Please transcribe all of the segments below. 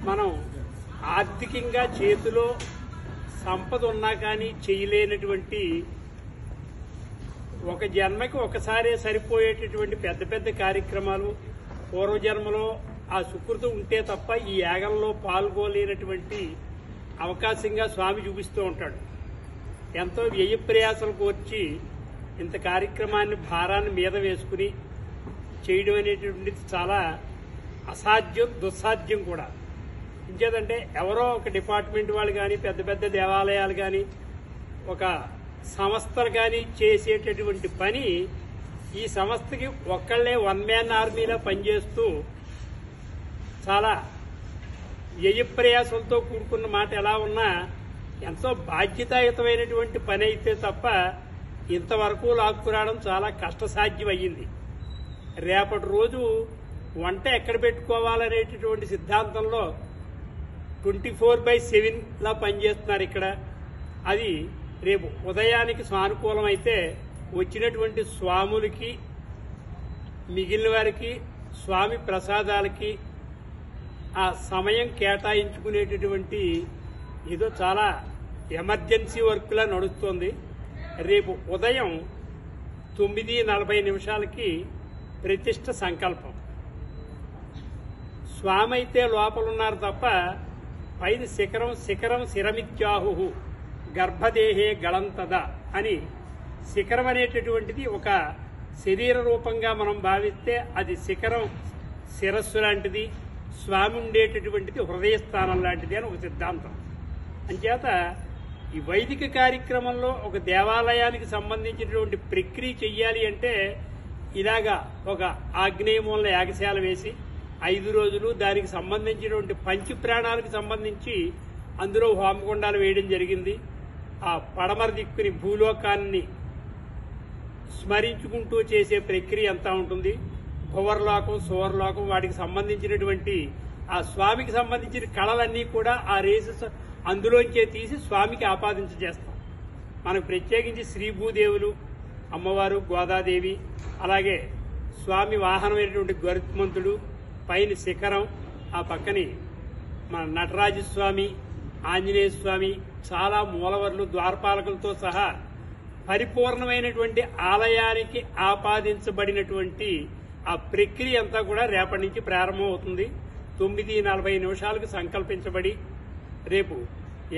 మనం ఆర్థికంగా చేతిలో సంపద ఉన్నా కానీ చేయలేనటువంటి ఒక జన్మకి ఒకసారే సరిపోయేటటువంటి పెద్ద పెద్ద కార్యక్రమాలు పూర్వజన్మలో ఆ సుకృతం ఉంటే తప్ప ఈ యాగంలో పాల్గొలేనటువంటి అవకాశంగా స్వామి చూపిస్తూ ఉంటాడు. ఎంతో వ్యయ ప్రయాసాలు కోర్చి ఇంత కార్యక్రమాన్ని భారాన్ని మీద వేసుకుని చేయడం అనేటువంటిది చాలా అసాధ్యం, దుస్సాధ్యం కూడా. ఇంకేదంటే ఎవరో ఒక డిపార్ట్మెంట్ వాళ్ళు కానీ పెద్ద పెద్ద దేవాలయాలు కానీ ఒక సంస్థలు కానీ చేసేటటువంటి పని ఈ సంస్థకి ఒక్కళ్లే వన్ మ్యాన్ ఆర్మీలా పనిచేస్తూ చాలా వ్యయ ప్రయాసంతో కూడుకున్న మాట ఎలా ఉన్నా ఎంతో బాధ్యతాయుతమైనటువంటి పని అయితే తప్ప ఇంతవరకు లాక్కురావడం చాలా కష్టసాధ్యం అయ్యింది. రేపటి రోజు వంట ఎక్కడ పెట్టుకోవాలనేటటువంటి సిద్ధాంతంలో 24/7 లా పనిచేస్తున్నారు ఇక్కడ. అది రేపు ఉదయానికి సానుకూలం అయితే వచ్చినటువంటి స్వాములకి మిగిలిన వారికి స్వామి ప్రసాదాలకి ఆ సమయం కేటాయించుకునేటటువంటి ఏదో చాలా ఎమర్జెన్సీ వర్క్లా నడుస్తోంది. రేపు ఉదయం 9:40 ప్రతిష్ఠ సంకల్పం. స్వామి అయితే లోపలున్నారు తప్ప పైన శిఖరం శిరమిత్యాహు గర్భదేహే గళంతద అని శిఖరం అనేటటువంటిది ఒక శరీర రూపంగా మనం భావిస్తే అది శిఖరం శిరస్సు లాంటిది, స్వామి ఉండేటటువంటిది హృదయస్థానం లాంటిది అని ఒక సిద్ధాంతం. అంచేత ఈ వైదిక కార్యక్రమంలో ఒక దేవాలయానికి సంబంధించినటువంటి ప్రక్రియ చెయ్యాలి అంటే ఇలాగా ఒక ఆగ్నేయమూల యాగశాల వేసి 5 రోజులు దానికి సంబంధించినటువంటి పంచప్రాణాలకు సంబంధించి అందులో హోమగుండాలు వేయడం జరిగింది. ఆ పడమర దిక్కుని భూలోకాన్ని స్మరించుకుంటూ చేసే ప్రక్రియ అంతా ఉంటుంది. భువర్లోకం, సువర్లోకం వాటికి సంబంధించినటువంటి ఆ స్వామికి సంబంధించిన కళలన్నీ కూడా ఆ రేసెస్ అందులోంచే తీసి స్వామికి ఆపాదించేస్తాం. మనకు ప్రత్యేకించి శ్రీభూదేవులు, అమ్మవారు గోదాదేవి, అలాగే స్వామి వాహనమైనటువంటి గరుత్మంతుడు, పైన శిఖరం, ఆ పక్కని మన నటరాజస్వామి, ఆంజనేయ స్వామి, చాలా మూలవర్లు, ద్వారపాలకులతో సహా పరిపూర్ణమైనటువంటి ఆలయానికి ఆపాదించబడినటువంటి ఆ ప్రక్రియ అంతా కూడా రేపటి నుంచి ప్రారంభమవుతుంది. 9:40 సంకల్పించబడి రేపు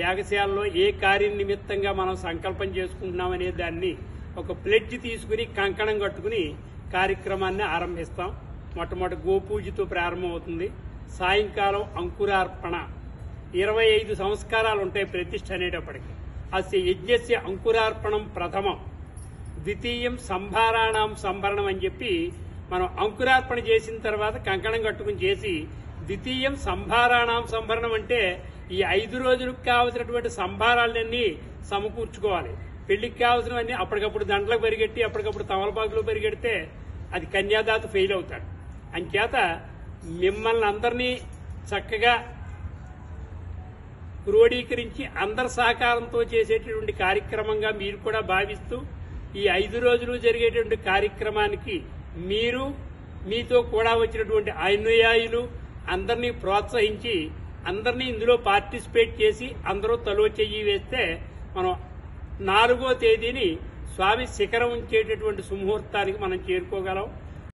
యాగశాలలో ఏ కార్యం నిమిత్తంగా మనం సంకల్పం చేసుకుంటున్నామనే దాన్ని ఒక ప్లెడ్జ్ తీసుకుని కంకణం కట్టుకుని కార్యక్రమాన్ని ఆరంభిస్తాం. మొట్టమొదటి గోపూజతో ప్రారంభమవుతుంది. సాయంకాలం అంకురార్పణ. 25 సంస్కారాలు ఉంటాయి ప్రతిష్ఠ అనేటప్పటికి. అస్య యజ్ఞస్య అంకురార్పణం ప్రథమం, ద్వితీయం సంభారాణం సంభరణం అని చెప్పి మనం అంకురార్పణ చేసిన తర్వాత కంకణం కట్టుకుని చేసి, ద్వితీయం సంభారాణం సంభరణం అంటే ఈ 5 రోజులకు కావలసినటువంటి సంభారాలన్నీ సమకూర్చుకోవాలి. పెళ్లికి కావాల్సినవన్నీ అప్పటికప్పుడు దండలకు పరిగెట్టి అప్పటికప్పుడు తమలపాకులో పరిగెడితే అది కన్యాదాత ఫెయిల్ అవుతాడు. అంచేత మిమ్మల్ని అందరినీ చక్కగా క్రోడీకరించి అందరి సహకారంతో చేసేటటువంటి కార్యక్రమంగా మీరు కూడా భావిస్తూ ఈ 5 రోజులు జరిగేటువంటి కార్యక్రమానికి మీరు మీతో కూడా వచ్చినటువంటి అనుయాయులు అందరినీ ప్రోత్సహించి అందరినీ ఇందులో పార్టిసిపేట్ చేసి అందరూ తలో చెయ్యి వేస్తే మనం 4వ తేదీని స్వామి శిఖరం ఉంచేటటువంటి సుముహూర్తానికి మనం చేరుకోగలం.